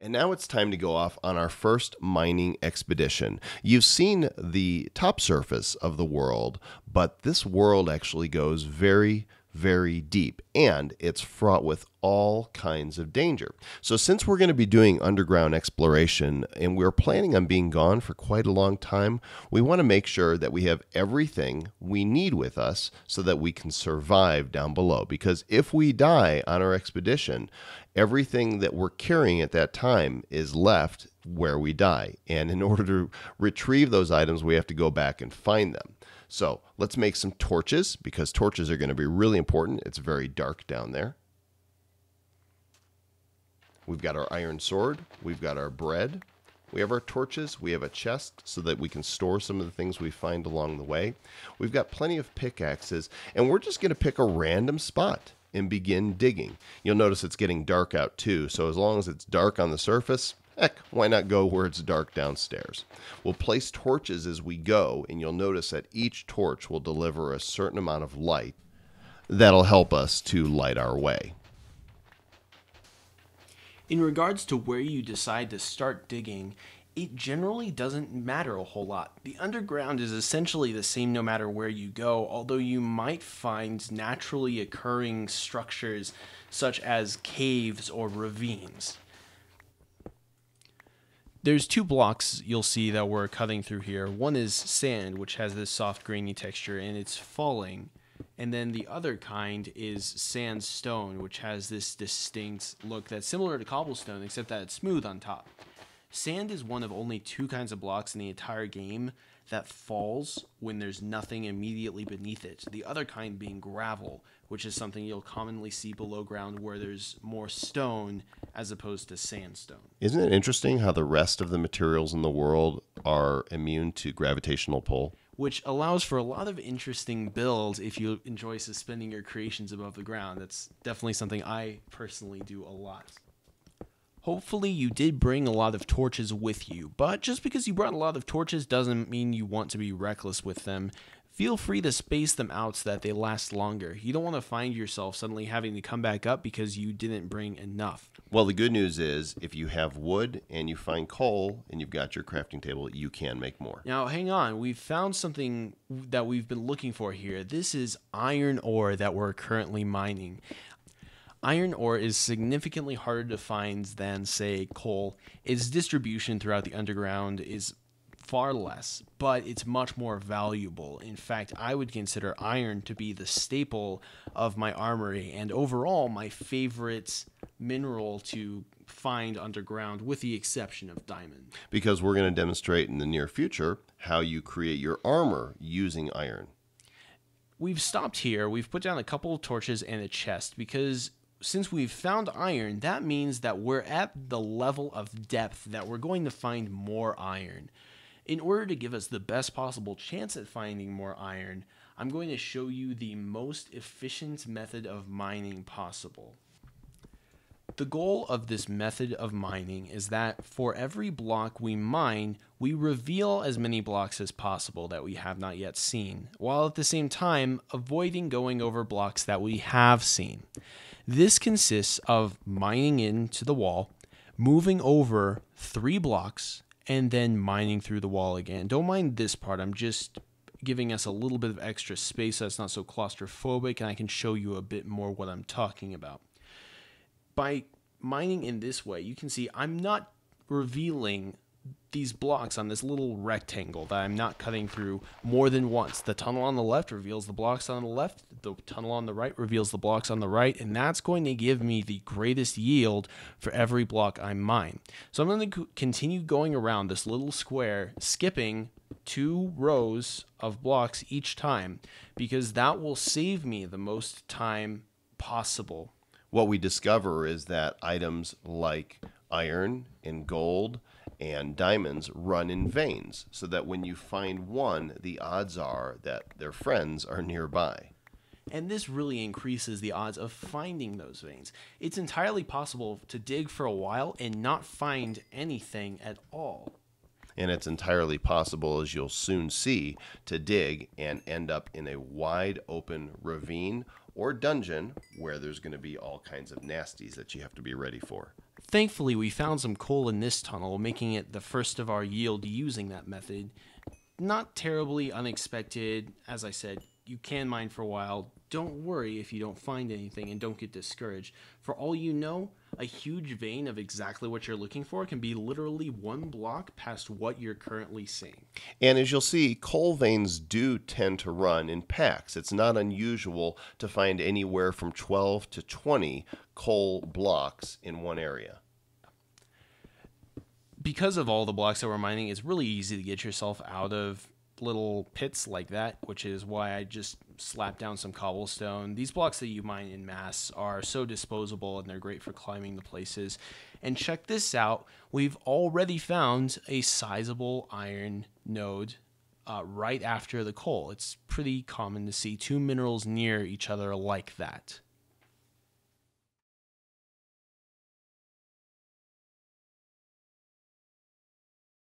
And now it's time to go off on our first mining expedition. You've seen the top surface of the world, but this world actually goes very, very deep, and it's fraught with all kinds of danger. So since we're going to be doing underground exploration and we're planning on being gone for quite a long time, we want to make sure that we have everything we need with us so that we can survive down below. Because if we die on our expedition, everything that we're carrying at that time is left where we die. And in order to retrieve those items, we have to go back and find them. So let's make some torches, because torches are going to be really important. It's very dark down there. We've got our iron sword. We've got our bread. We have our torches. We have a chest so that we can store some of the things we find along the way. We've got plenty of pickaxes, and we're just going to pick a random spot and begin digging. You'll notice it's getting dark out too, so as long as it's dark on the surface, heck, why not go where it's dark downstairs? We'll place torches as we go, and you'll notice that each torch will deliver a certain amount of light that'll help us to light our way. In regards to where you decide to start digging, it generally doesn't matter a whole lot. The underground is essentially the same no matter where you go, although you might find naturally occurring structures such as caves or ravines. There's two blocks you'll see that we're cutting through here. One is sand, which has this soft grainy texture and it's falling. And then the other kind is sandstone, which has this distinct look that's similar to cobblestone, except that it's smooth on top. Sand is one of only two kinds of blocks in the entire game that falls when there's nothing immediately beneath it. The other kind being gravel, which is something you'll commonly see below ground where there's more stone as opposed to sandstone. Isn't it interesting how the rest of the materials in the world are immune to gravitational pull? Which allows for a lot of interesting builds if you enjoy suspending your creations above the ground. That's definitely something I personally do a lot. Hopefully you did bring a lot of torches with you, but just because you brought a lot of torches doesn't mean you want to be reckless with them. Feel free to space them out so that they last longer. You don't want to find yourself suddenly having to come back up because you didn't bring enough. Well, the good news is if you have wood and you find coal and you've got your crafting table, you can make more. Now, hang on. We've found something that we've been looking for here. This is iron ore that we're currently mining. Iron ore is significantly harder to find than, say, coal. Its distribution throughout the underground is far less, but it's much more valuable. In fact, I would consider iron to be the staple of my armory and overall my favorite mineral to find underground, with the exception of diamond. Because we're going to demonstrate in the near future how you create your armor using iron. We've stopped here. We've put down a couple of torches and a chest because since we've found iron, that means that we're at the level of depth that we're going to find more iron. In order to give us the best possible chance at finding more iron, I'm going to show you the most efficient method of mining possible. The goal of this method of mining is that for every block we mine, we reveal as many blocks as possible that we have not yet seen, while at the same time avoiding going over blocks that we have seen. This consists of mining into the wall, moving over 3 blocks, and then mining through the wall again. Don't mind this part, I'm just giving us a little bit of extra space so it's not so claustrophobic, and I can show you a bit more what I'm talking about. By mining in this way, you can see I'm not revealing these blocks on this little rectangle that I'm not cutting through more than once. The tunnel on the left reveals the blocks on the left, the tunnel on the right reveals the blocks on the right, and that's going to give me the greatest yield for every block I mine. So I'm going to continue going around this little square, skipping 2 rows of blocks each time, because that will save me the most time possible. What we discover is that items like iron and gold and diamonds run in veins, so that when you find one, the odds are that their friends are nearby. And this really increases the odds of finding those veins. It's entirely possible to dig for a while and not find anything at all. And it's entirely possible, as you'll soon see, to dig and end up in a wide open ravine or dungeon where there's going to be all kinds of nasties that you have to be ready for. Thankfully, we found some coal in this tunnel, making it the first of our yield using that method. Not terribly unexpected. As I said, you can mine for a while. Don't worry if you don't find anything, and don't get discouraged. For all you know, a huge vein of exactly what you're looking for can be literally one block past what you're currently seeing. And as you'll see, coal veins do tend to run in packs. It's not unusual to find anywhere from 12 to 20 coal blocks in one area. Because of all the blocks that we're mining, it's really easy to get yourself out of little pits like that, which is why I just slapped down some cobblestone. These blocks that you mine in mass are so disposable, and they're great for climbing the places. And check this out, we've already found a sizable iron node right after the coal. It's pretty common to see two minerals near each other like that.